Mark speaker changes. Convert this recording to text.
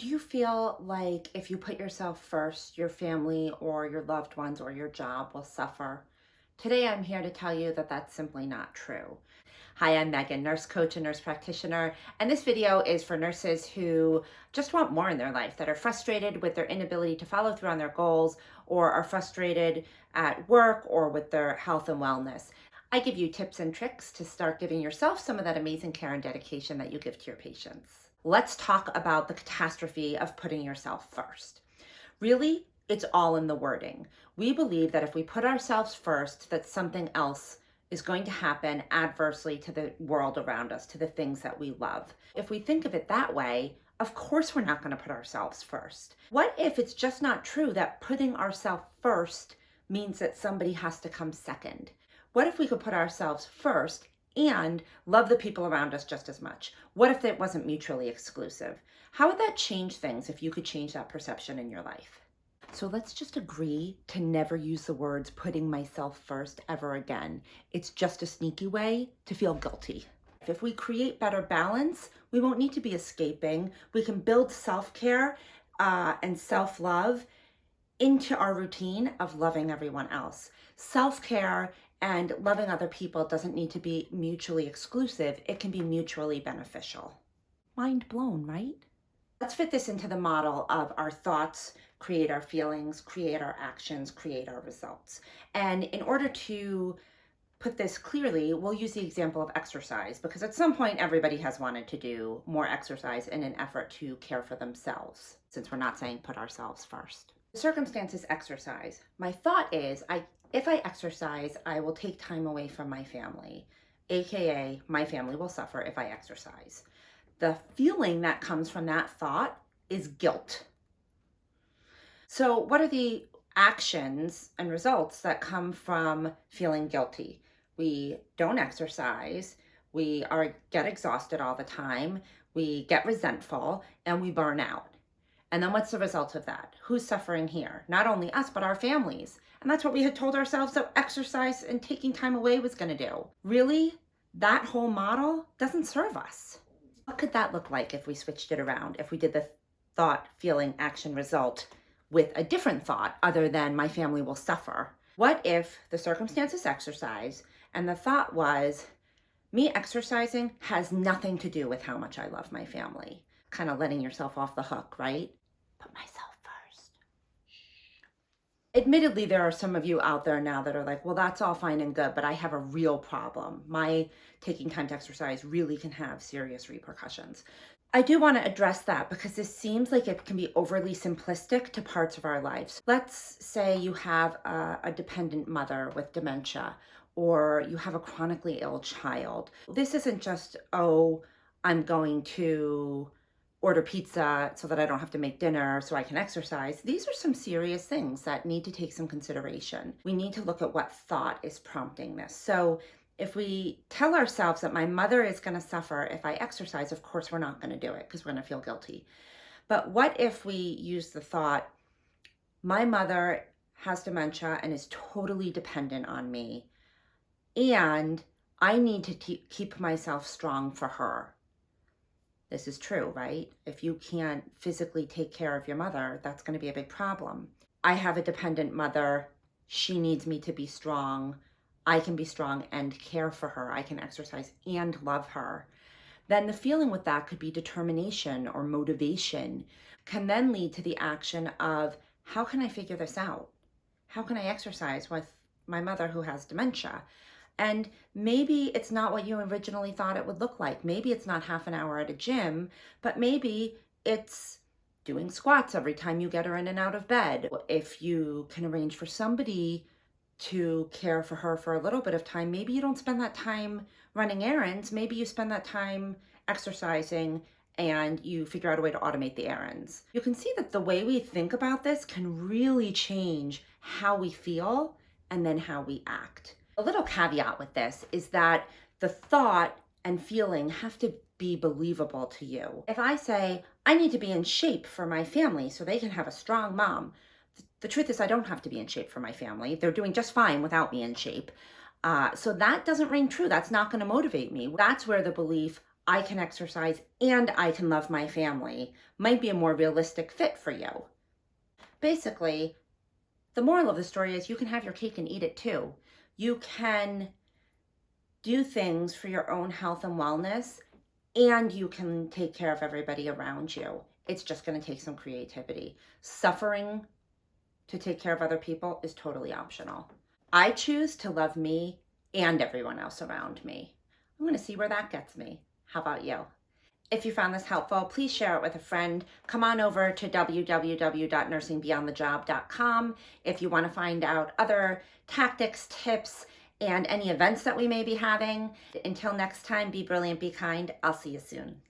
Speaker 1: Do you feel like if you put yourself first, your family or your loved ones or your job will suffer? Today, I'm here to tell you that that's simply not true. Hi, I'm Megan, nurse coach and nurse practitioner, and this video is for nurses who just want more in their life, that are frustrated with their inability to follow through on their goals, or are frustrated at work or with their health and wellness. I give you tips and tricks to start giving yourself some of that amazing care and dedication that you give to your patients. Let's talk about the catastrophe of putting yourself first. Really, it's all in the wording. We believe that if we put ourselves first, that something else is going to happen adversely to the world around us, to the things that we love. If we think of it that way, of course we're not going to put ourselves first. What if it's just not true that putting ourselves first means that somebody has to come second? What if we could put ourselves first and love the people around us just as much? What if it wasn't mutually exclusive? How would that change things if you could change that perception in your life? So let's just agree to never use the words putting myself first ever again. It's just a sneaky way to feel guilty. If we create better balance, we won't need to be escaping. We can build self-care and self-love into our routine of loving everyone else. Self-care and loving other people doesn't need to be mutually exclusive. It can be mutually beneficial. Mind blown, right? Let's fit this into the model of our thoughts create our feelings, create our actions, create our results. And in order to put this clearly, we'll use the example of exercise, because at some point everybody has wanted to do more exercise in an effort to care for themselves, since we're not saying put ourselves first. The circumstance is exercise. My thought is, if I exercise, I will take time away from my family, aka my family will suffer if I exercise. The feeling that comes from that thought is guilt. So what are the actions and results that come from feeling guilty? We don't exercise, we get exhausted all the time, we get resentful, and we burn out. And then what's the result of that? Who's suffering here? Not only us, but our families. And that's what we had told ourselves that exercise and taking time away was going to do. Really, that whole model doesn't serve us. What could that look like if we switched it around? If we did the thought, feeling, action, result with a different thought other than my family will suffer? What if the circumstance is exercise and the thought was me exercising has nothing to do with how much I love my family? Kind of letting yourself off the hook, right? Put myself first. Admittedly, there are some of you out there now that are like, well, that's all fine and good, but I have a real problem. My taking time to exercise really can have serious repercussions. I do want to address that because this seems like it can be overly simplistic to parts of our lives. Let's say you have a dependent mother with dementia, or you have a chronically ill child. This isn't just, oh, I'm going to order pizza so that I don't have to make dinner so I can exercise. These are some serious things that need to take some consideration. We need to look at what thought is prompting this. So if we tell ourselves that my mother is going to suffer if I exercise, of course we're not going to do it because we're going to feel guilty. But what if we use the thought, my mother has dementia and is totally dependent on me, and I need to keep myself strong for her. This is true, right? If you can't physically take care of your mother, that's going to be a big problem. I have a dependent mother. She needs me to be strong. I can be strong and care for her. I can exercise and love her. Then the feeling with that could be determination or motivation, can then lead to the action of, how can I figure this out? How can I exercise with my mother who has dementia? And maybe it's not what you originally thought it would look like. Maybe it's not half an hour at a gym, but maybe it's doing squats every time you get her in and out of bed. If you can arrange for somebody to care for her for a little bit of time, maybe you don't spend that time running errands. Maybe you spend that time exercising and you figure out a way to automate the errands. You can see that the way we think about this can really change how we feel and then how we act. A little caveat with this is that the thought and feeling have to be believable to you. If I say, I need to be in shape for my family so they can have a strong mom, the truth is I don't have to be in shape for my family. They're doing just fine without me in shape. So that doesn't ring true. That's not going to motivate me. That's where the belief, I can exercise and I can love my family might be a more realistic fit for you. Basically, the moral of the story is you can have your cake and eat it too. You can do things for your own health and wellness, and you can take care of everybody around you. It's just going to take some creativity. Suffering to take care of other people is totally optional. I choose to love me and everyone else around me. I'm going to see where that gets me. How about you? If you found this helpful, please share it with a friend. Come on over to www.nursingbeyondthejob.com if you want to find out other tactics, tips, and any events that we may be having. Until next time, be brilliant, be kind. I'll see you soon.